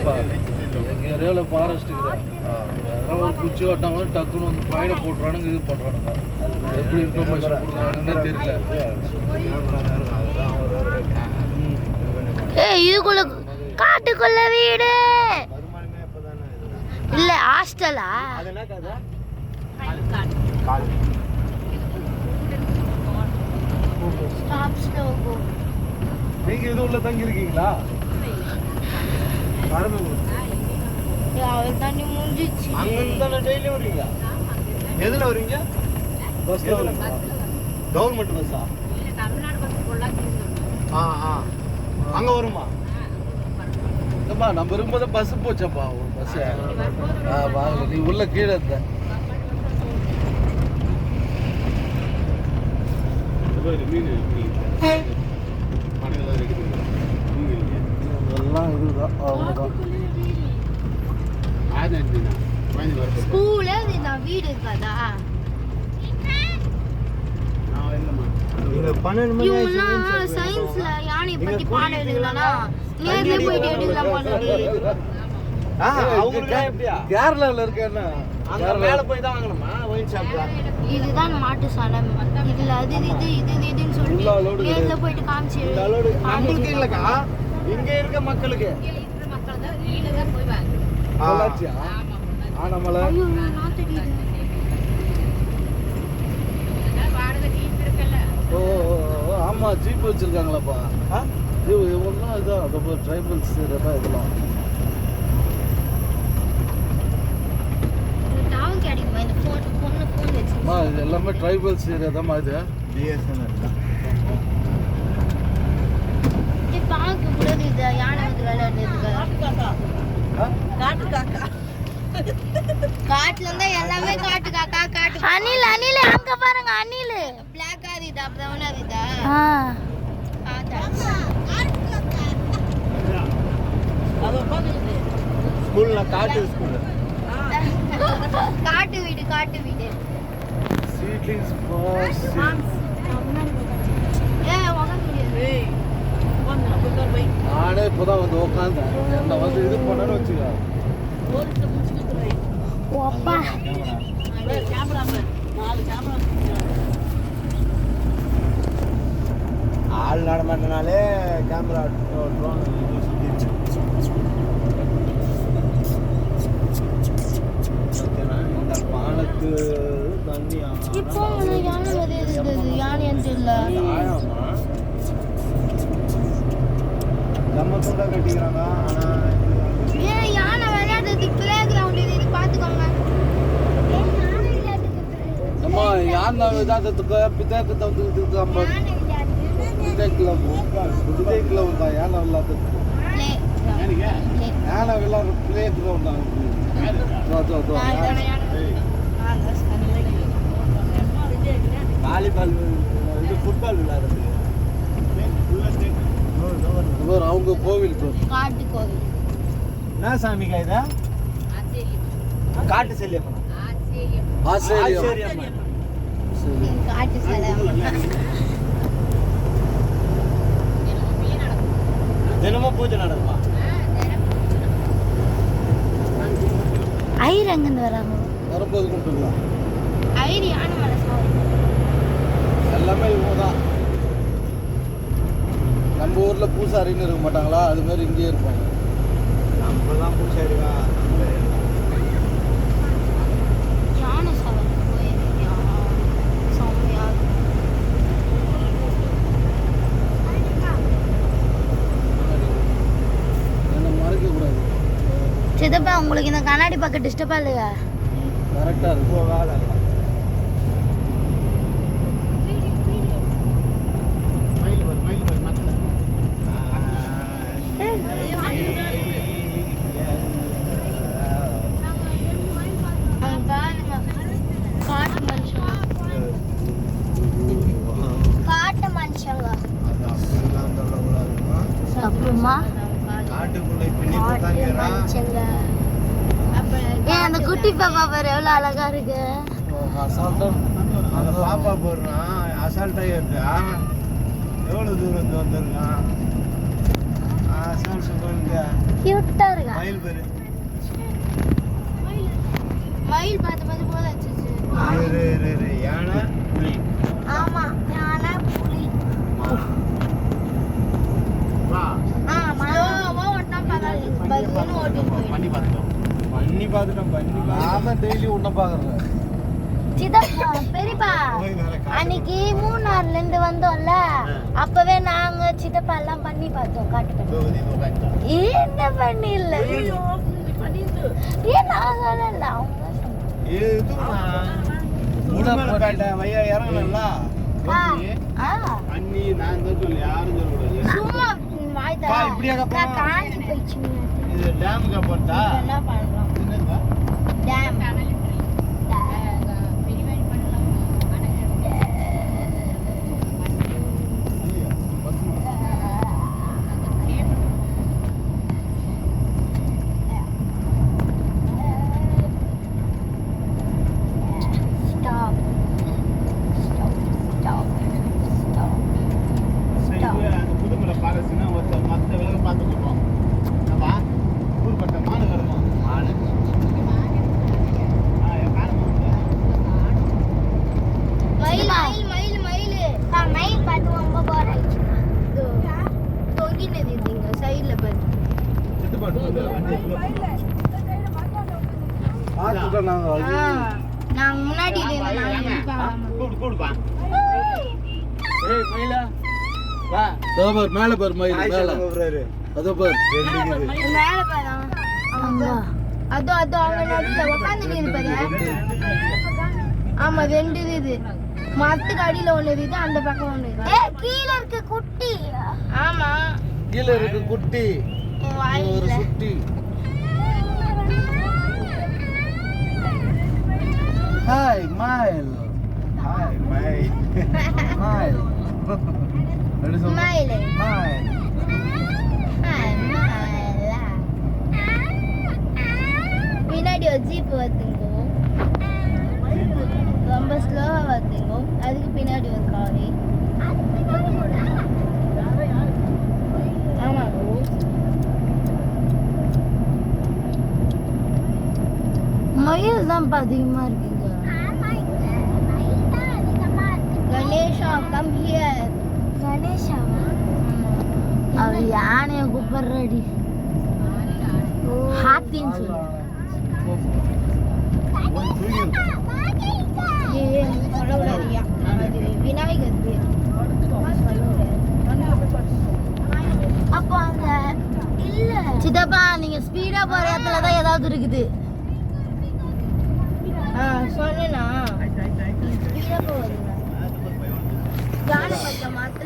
இல்லைப்பா, எங்கள் ஏரியாவில் ஃபாரஸ்ட் அதெல்லாம் ஒரு குச்சி ஓட்டாங்க டக்குன்னு வந்து பயிரை போட்டுறானுங்க, இது பண்ணுறானுங்க. எப்படி இன்ஃபர்மேஷன் கொடுக்குறாங்கன்னே தெரியல. இதுக்குள்ள காட்டுக்குள்ள வீடு இல்ல ஹாஸ்டலா? நீங்க இது உள்ள தங்கி இருக்கீங்களா? தண்ணி முடிஞ்சிச்சு. டெய்லி வருவீங்க? எதுல வருவீங்க? பஸ்ல வருவீங்க? கவர்மெண்ட் பஸ்ஸா? அங்க வருமா? நம்ம இருக்கும்போது பஸ் போச்சப்பா, ஒரு பஸ். வாங்க, நீ உள்ள கீழே இருந்த எல்லாம் இதுதான். அவ்வளோதான். ஸ்கூல்ல வீடு இருக்காதா? சயின்ஸ்ல யானை பத்தி பாடம் எடுக்கலனா நேர்ல போயிட்டு எடுக்கலாம் பாருடி. கேரளால இருக்கேன்னா அங்க மேல போய் தான் வாங்கணுமா ஒயின் ஷாப்ல? இதுதான் மாட்டு சாலம். இதுல அது இதுன்னு சொல்லி நேர்ல போயிட்டு காமிச்சு நம்மளுக்கு இல்லக்கா, இங்க இருக்க மக்களுக்கு. மக்கள் தான் வீட்ல தான் போய் வாங்க. ஆலாச்சியா? ஆனமலை. ஐயோ நான் தெரியுது. வாடகை ஜீப் இருக்குல்ல? ஓ ஆமா, ஜீப் வச்சிருக்காங்களாப்பா. இது ஒன்றும் இதுதான், அது ட்ரைபல்ஸ் தான் இதெல்லாம். இது எல்லாமே ட்ரைபல்ஸ் ஏரியா தான். இது பார்க்க கூட இது யானை வந்து விளையாடுறதுக்கு. காட்டுல இருந்தா எல்லாமே காட்டு காக்கா. காட்டு அணில் அங்க பாருங்க, அணில் பிளாக் ஆதிதா பிரவுன் ஆதிதா. ஸ்கூல்ல காட்டு ஸ்கூல். காட்டு வீடு சீட்லிங்ஸ் ஃபார் நானே இப்போதான் வந்து உட்காந்தேன். என்ன வந்து இது பண்ணணும்னு வச்சுக்கோ. ஆள் நடமாட்டனாலே கேமரா ட்ரோன் இந்த பாலத்து தண்ணி இப்போ யானை வருது. யானை இல்ல நம்ம கூட கட்டிக்கிறாங்க. ஏன் யானை விளையாடுறது பிளே கிரவுண்ட் இது பாத்துக்கோங்க. அம்மா யானை விளையாடுறதுக்கு பிதாக்கு தந்துக்கு அம்மா கிளவுண்ட் தான் யானை விளையாடுறதுக்கு. யானை விளையாடுற பிளே கிரவுண்ட் தான். வாலிபால் இது ஃபுட்பால் விளையாடுறது. அவங்க கோவில் காட்டு கோவில். என்ன சாமிக்கா இதா? காட்டு செல்லியம்மன். காட்டு செல்லியம்மன். தினமும் பூஜை நடக்குமா? ஐயர் எங்கிருந்து வராங்க? வரும்போது கூப்பிட்டுக்கலாம். ஐயர் யானை மலை எல்லாமே இவங்க தான். நம்ம ஊரில் பூசாரின்னு இருக்க மாட்டாங்களா, அது மாதிரி இங்கேயே இருப்பாங்க. நம்ம தான் பூசாரி தான். யானை சவாரி போயிருக்கியா? செம்மையா என்ன மறைக்கக்கூடாது. சிதப்பா, உங்களுக்கு இந்த கண்ணாடி பார்க்க டிஸ்டர்பா இல்லையா? கரெக்டாக இருக்கும். வேலை அந்த குட்டி பாப்பா பாரு எவ்வளவு அழகா இருக்கு. அந்த பாப்பா போடுறான் அசால்ட்டா இருக்கா. எவ்வளவு தூரம் வந்திருக்கான். கியூட்டா இருக்கா மயில் பேரு மயில் பார்த்து போதாச்சு யானை புலி ஆமா யானை புலி வா ஸ்லோவா ஓட்டா பரவாயில்லை பல்லுன்னு ஓட்டிட்டு போயிடும் பண்ணி பார்த்துட்டோம் நான் தான் டெய்லி உன்னை பார்க்குறேன். சிதப்பா பெரியப்பா அன்னைக்கு மூணார்ல இருந்து வந்தோம்ல அப்பவே நாங்க சித்தப்பா எல்லாம் பண்ணி பார்த்தோம் காட்டு பண்ணி என்ன பண்ணி இல்ல ஏன் நான் சொல்லல அவங்க அண்ணி நான் தான் சொல்லி யாரும் சொல்லக்கூடாது சும்மா பா, இப்படியாடா போறோம்? காஞ்சி போயிடுச்சு இது டேமுக்கு போட்டா என்ன பண்றோம் என்னங்க dam Stop. Stop. Stop. Stop. சரி இது அந்த புதுமலை பாலஸ்னா ஒருத்த மத்த விலக பார்த்துக்கிட்டோம் நம்ம ஊர்பட்ட மாடு வருமா மாடு மயில் மயில் மயில் மயில் மயில் பார்த்து ரொம்ப போர் ஆயிடுச்சு தொங்கினது இதுங்க சைடுல பாரு செத்து பாட்டு வண்டி பார்த்துட்டோம் நாங்கள். நாங்க முன்னாடி கூடுப்பா ஏய் மயிலா வா அதோ பாரு, மேலே பாரு மயில் மேலே. அதோ பாரு. மேல பாரு அதோ அதோ அவங்க நடுவுல உட்காந்து பாரு ஆமா ரெண்டு இது மரத்துக்கு அடியில ஒண்ணு இருக்குது அந்த பக்கம் ஒண்ணு கீழே இருக்கு குட்டி ஆமா கீழே இருக்கு குட்டி, ஒரு சுட்டி. ஹாய் மயில். ஹாய் மயில் மயில். எப்படி சொல்ற? மயில் மயில். பின்னாடி ஒரு ஜீப் வருதுங்க ரொம்ப ஸ்லோவா வருதுங்க அதுக்கு பின்னாடி ஒரு காரி ஆமா மயில் தான் அதிகமா இருக்குங்க கணேஷா கம் ஹியர் கணேஷா அவ யானைய கூப்பிடுறடி ஹாத்தின்னு சொல்லு சொல்லக்கூடாதியா அது விநாயகர் பேர் அப்போ அந்த இல்ல சித்தப்பா நீங்க ஸ்பீடா போற இடத்துல தான் ஏதாவது இருக்குது சொன்னா ஸ்பீடா போவீங்க யானை பத்த மாத்த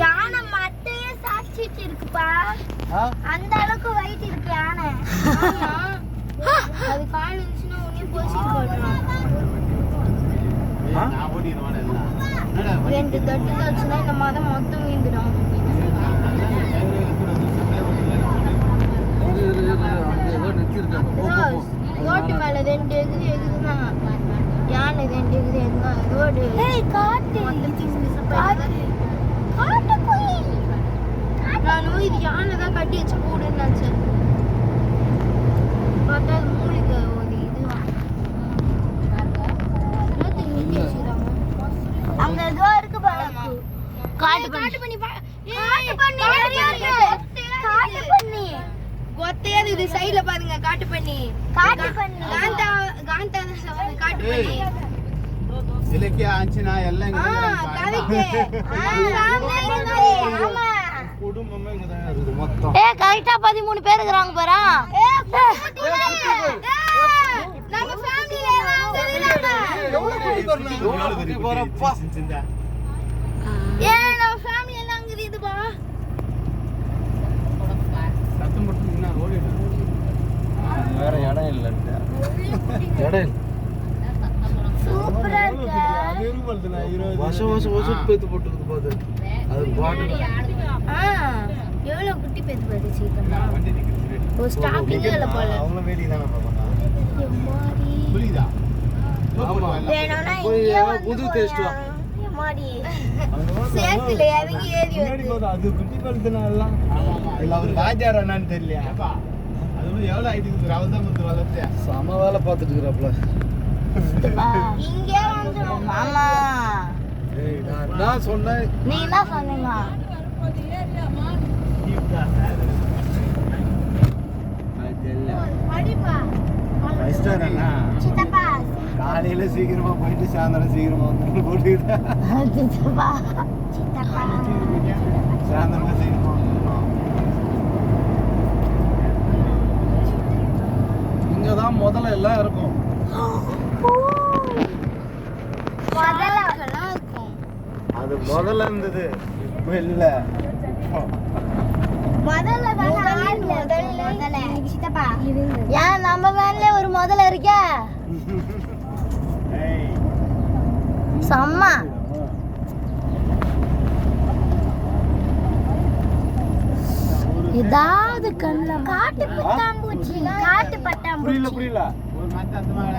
யானை மட்டையே சாட்சிட்டு இருக்குப்பா அந்த அளவுக்கு வெயிட் இருக்கு யானை அது கால் இருந்துச்சுன்னா உடனே போசிட்டு போடுறோம் நான் ஓடிடுவானே எல்லாம் ரெண்டு தட்டு தச்சுன்னா இந்த மாதம் மொத்தம் வீந்துடும் அங்கே ஏதோ நிற்கிருக்காங்க. போ, போ, போ. ரோட்டு மேல ரெண்டு எகுதுன்னா யானை ரெண்டு எகுது எதுனா ரோடு நானும் இது யானை தான் கட்டி வச்சு கூடுன்னு நினைச்சேன் பார்த்தா அது மூலிகை ஒரு இது அங்க ஏதோ இருக்கு பாருங்க காட்டு பண்ணி கொத்தையாது இது சைடுல பாருங்க காட்டு பண்ணி காந்தா காட்டு பண்ணி இலக்கிய ஆச்சுனா எல்லாம் குடும்பமே இங்கே தான் இருக்குது மொத்தம். கரெக்டா 13 பேர் இருக்காங்க பாரா நம்ம ஃபேமிலில எவ்வளவு குட்டி போறப்பா. நம்ம ஃபேமிலி எல்லாம் அங்க இருக்குதுப்பா சத்தம் மட்டும் என்ன ஓடிடும் வேற இடம் இல்லைன்ட்டு. இடம் இல்லை. சூப்பரா இருக்கு வருஷம் பேத்து போட்டுருக்கு பாது. அது பாட்டு எவ்வளவு குட்டி பேத்து பாரு சீக்கிரமா வண்டி நிற்கிறது ஒரு ஸ்டாப்பிங்ல போல அவங்க வேடி தானே பார்க்கணும் புரியுதா ஆமா. வேணும்னா போய் இங்கே புது டேஸ்ட் வா. மாடி சேத்துல இறங்கி ஏறி வந்து அது குட்டி பழுத்துனாலாம் இல்ல அவர் வாத்தியார் என்னன்னு தெரியல அது வந்து எவ்வளவு ஆயிடுச்சு அவதான் வந்து வளர்த்தியா சம வேலை பார்த்துட்டு இருக்கிறாப்ல. இங்கே வந்து மாமா ஏய் நான் என்ன சொன்னேன்? நீ என்ன சொன்னீங்க? படிப்பா சித்தப்பா காலையில சீக்கிரமா போயிட்டு சாயந்தரம் சீக்கிரமா வந்து போட்டுக்கிட்டா சித்தப்பா சித்தப்பா சாயந்தரமா சீக்கிரமா வந்துடணும். இங்க தான் முதல்ல எல்லாம் இருக்கும். முதல்ல இருக்கும். அது முதல்ல இருந்தது இப்ப இல்ல. முதல்ல முதல்ல சித்தப்பா ஏன் நம்ம வேன்ல ஒரு முதல்ல இருக்கா செம்ம ஏதாவது கண்ண காட்டு பட்டாம்பூச்சி காட்டு பட்டாம்பூச்சி புரியல ஒரு மத்த அந்த மாதிரி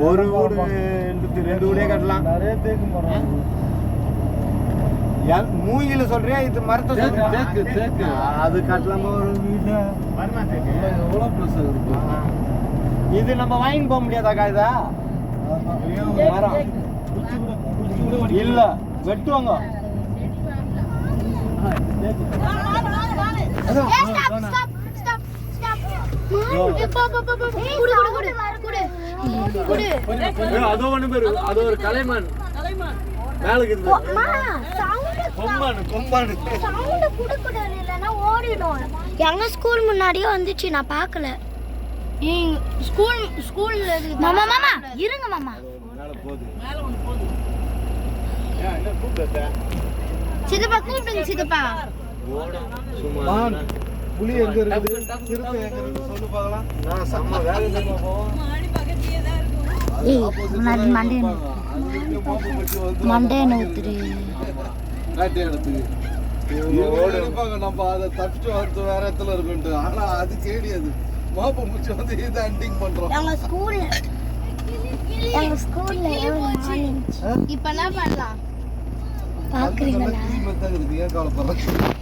ஒரு வீடு ரெண்டு வீடே கட்டலாம். நிறைய தேக்கு மரம். மூங்கில சொல்றியா இது மரத்தை தேக்கு, சொல்றியா? தேக்கு, தேக்கு. அது கட்டலாமா ஒரு வீடு? வருமா தேக்கு எவ்வளோ ப்ளஸ் இருக்கு. இது நம்ம வாங்கிட்டு போக முடியாதாக்கா இதா? மரம் இல்ல வெட்டுவாங்க. அது ஒண்ணு பேரு அது ஒரு கலைமான் மேல இருக்குது. கொம்பானு எங்க ஸ்கூல் முன்னாடியே வந்துச்சு நான் பார்க்கல. ஸ்கூல்ல மாமா மாமா இருங்க மாமா மேல போகுது. சித்தப்பா கூப்பிடுங்க சித்தப்பா. மான், புலி எங்க இருக்குது? சிறுத்தை எங்க இருக்குது? சொல்லு பார்க்கலாம். நான் செம்ம வேலை போவோம். மண்டேன்னு ஊத்துரு காட்டு இடத்துக்கு. இவங்க நினைப்பாங்க நம்ம அதை தப்பிச்சு வந்து வேற இடத்துல இருக்குன்ட்டு. ஆனா அது கேடி அது. மாப்ப முடிச்சு வந்து இதை அண்டிங் பண்றோம். எங்க ஸ்கூல்ல இப்ப என்ன பண்ணலாம் பாக்குறீங்களா? தான் இருக்கு. ஏன் கவலைப்படுறேன்?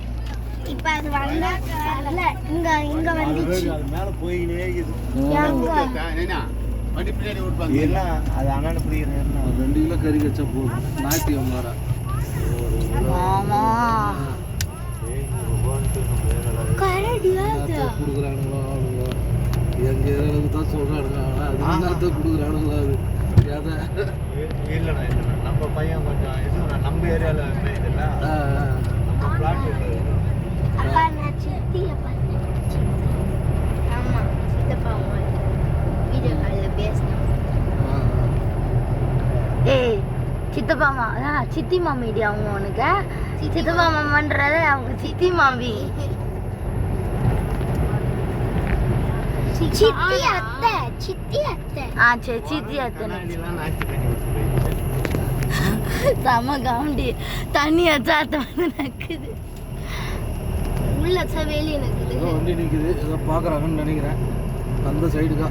இப்ப அது வந்தா வரல. இங்க வந்துச்சு. அது மேல போயினே இருக்குது. எங்க? வண்டி பின்னாடி விட்டுப்பாங்க இல்ல அது அண்ணன் பிடிக்கிறேன். ஒரு 2 கிலோ கறி வச்சா போதும். நாட்டியம் வர மாமா கரடியா இது? கொடுக்குறானுங்களோ அவனுங்களோ எங்க ஏரியாவுக்கு தான் சொல்றானுங்க. ஆனா அது என்னத்தை கொடுக்குறானுங்களோ அது எதை? இல்லண்ணா நம்ம பையன் கொஞ்சம் இது நம்ம ஏரியால இதுல நம்ம பிளாட் அப்பா நான் சித்திய பார்த்தேன். ஆமா சித்தப்பா வீடியோ கால்ல பேசணும். ஏய் சித்தப்பா மாமா சித்தி மாமிடி அவங்க உனக்கு சித்தப்பா மாமான்றத அவங்க சித்தி மாமி சித்தி அத்தை சித்தி அத்தை சரி சித்தி அத்தை செம காமெடி. தண்ணி வச்சா அத்தை வந்து நக்குது உள்ள வச்சா வெளியே நக்குது. ஏதோ வண்டி நிற்குது. ஏதோ பார்க்குறாங்கன்னு நினைக்கிறேன். அந்த சைடுக்கா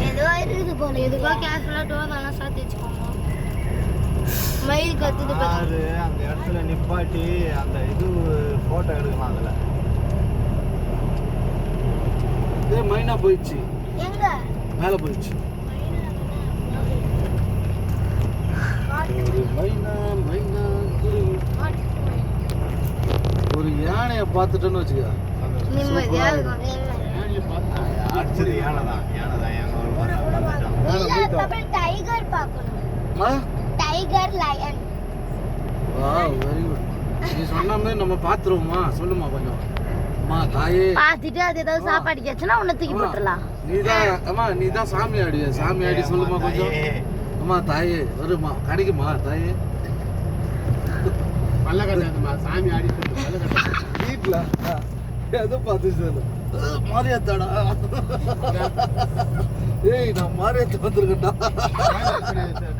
ஏதோ இருக்குது போல. எதுக்கோ கேர்ஃபுல்லாக டோர் நல்லா சாத்தி வச்சுக்கோங்க. மயில் கத்துது பாரு. அந்த இடத்துல நிப்பாட்டி அந்த இது போட்டோ எடுக்கலாம். அதுல இதே மைனா போயிடுச்சு. எங்க மேலே போயிடுச்சு. ஒரு மைனா மைனா குருவி. ஒரு யானையை பார்த்துட்டோன்னு வச்சுக்க. நிம்மதியா இருக்கும். அடிச்சது யானைதான் இல்ல தப்பல் டைகர் பார்க்கணும். Tiger line. Wow very good. நீ சொன்ன மாதிரி நம்ம பார்த்துருவோமா? சொல்லுமா கொஞ்சம். அம்மா தாயே பார்த்துட்டு அது ஏதாவது சாப்பாடு கேச்சுன்னா உன்னை தூக்கி போட்டுடலாம். நீதான் அம்மா நீதான் சாமி ஆடி. சாமி ஆடி சொல்லுமா கொஞ்சம். அம்மா தாயே வருமா கிடைக்குமா தாயே? பல்ல கட்டாதுமா சாமி ஆடி வீட்டில் எதை பார்த்து சொல்லு. மாரியாத்தாடா. ஏய் நான் மாரியாத்த வந்துருக்கேன்டா.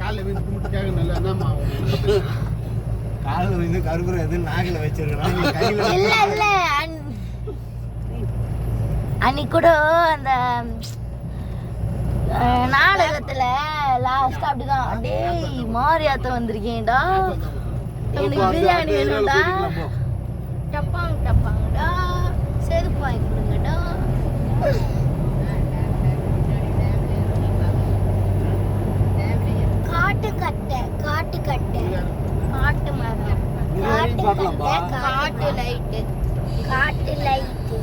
காலைல வீட்டு கும்பிட்டு கேட்கணும். என்னம்மா காலில் வந்து கருப்புரம் எது நாக்கில் வச்சிருக்கேன். இல்ல இல்ல அன்னைக்கு கூட அந்த நாடகத்துல லாஸ்ட் அப்படிதான் டேய் மாரியாத்த வந்திருக்கேன்டா எனக்கு பிரியாணி வேணும்டா டப்பாங் டப்பாங்கடா செருப்பு வாங்கி கொடுங்கடா காட்டுக்கட்டை காட்டுக்கட்டை காட்டு மரம் காட்டு லைட்டு காட்டு லைட்டு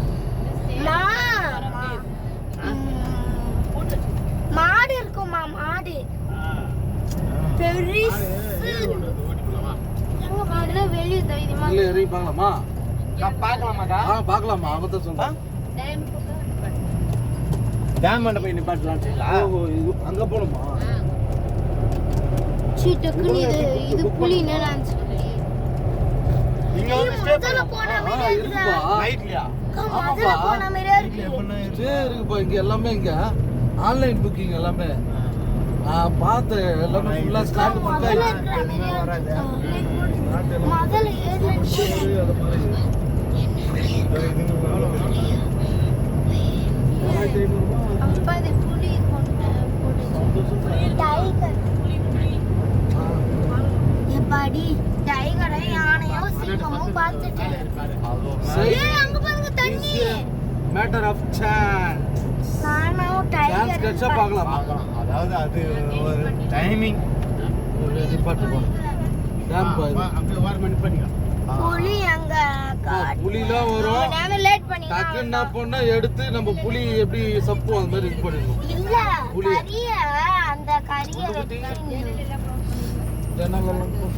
மாடு இருக்குமா மாடு பெருசு எங்க மாடுல வெளிய தைரியமா இல்ல இறங்கி பார்க்கலாமா பார்க்கலாமாக்கா பார்க்கலாமா அவதான் சொல்றேன் டேம் பண்ண போய் நிப்பாட்டலாம் ஓஹோ இது அங்க போணுமா சீட்டுக்குன்னு இது புலி நினைச்சு இங்க வந்து ஸ்டே முதல்ல போன மாதிரி இருக்குப்பா நைட்லயா முதல்ல போன மாதிரியே இருக்கு ஸ்டே இருக்குப்பா இங்க எல்லாமே இங்க ஆன்லைன் புக்கிங் எல்லாமே பார்த்தேன் எல்லாமே ஃபுல்லா ஸ்டார்ட் முதல்ல பண்ணிட்டாங்க இருக்கிற மாதிரியே முதல்ல ஏறி அப்படி புலி கொண்டு டைகர் எப்பாடி டைகரை யானையோ சிங்கமோ பார்த்துட்டேன் ஏய் அங்க பாருங்க தண்ணி மேட்டர் ஆஃப் சான்ஸ் நானும் சான்ஸ் டைகர் கிடைச்சா பார்க்கலாமா அதாவது அது ஒரு டைமிங் நிப்பாட்டு போ டேம் பா இது. அப்படியே வாரம் மணி பண்ணிக்கலாம் புலி அங்க புலிலாம் வரும் நாம லேட் பண்ணி டக்குன்னு என்ன பண்ணா எடுத்து நம்ம புலி எப்படி சப்பும் அந்த மாதிரி இது பண்ணிடணும் இல்ல புலியா? கரிய அந்த கரிய ஜன்னலெல்லாம்